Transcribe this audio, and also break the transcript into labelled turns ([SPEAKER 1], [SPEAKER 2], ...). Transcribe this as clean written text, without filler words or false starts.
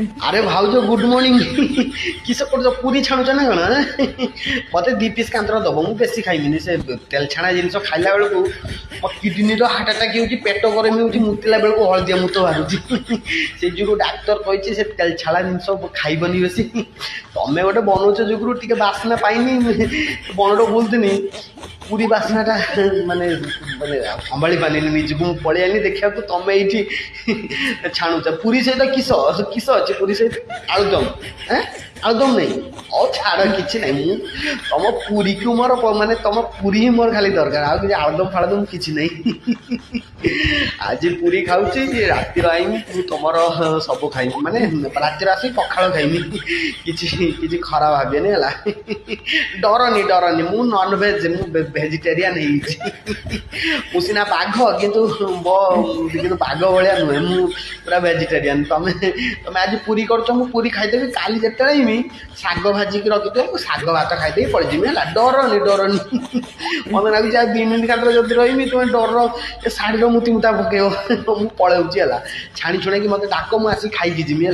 [SPEAKER 1] अरे भाउज good morning किस कर पूरी छाणुच ना कण मत 2 पीस कांतर दब मुझे बेसी खाइमिनी से तेल छाणा जिन खाइला बेलू मो किडनी हार्ट अटाक हो पेट गरम हो मुतिला बेलू हलदिया मुत बाहर से जो डाक्तर कही से तेल छाड़ा जिन खाइबनी बेसी तमें गोटे बनाऊच जुगु टे बासना पाइनी बनड़ बोलती पूरी बासनाटा माने माने संभाली पानी निजको पलि आनी देखा तमें ये छाणुच पूरी सहित किस किस अच्छे पूरी सहित आलुदम आलुदम नहीं और छाड़ कि नहीं तुम पूरी को मोर माने तुम पूरी ही मोर खाली दरकार आ कि आलुदम फालुदम कि नहीं आज पूरी खाऊँ रातिर आईमी तुम सब खाई माने रातिर आस पखाड़ खाइमी कि खराब भावेनि है डरनी डरनी मु नॉन वेज मु भेजिटेरियन मुसीना बाघ किंतु बाघ भाया नुहे मु पूरा भेजिटेरियन तमें तमें आज पूरी कर पूरी खाईदेवी काली जिते शाग भाजिक रखी शाग भात खाईदे पड़जी है डरनी डरनी मत लगुच 2 मिनट खातर जब रही तुम्हें डर शाढ़ी मुति मुता पकेब मु पलौची है छाणी छुणी मत डाक मुझे खाई जीमी है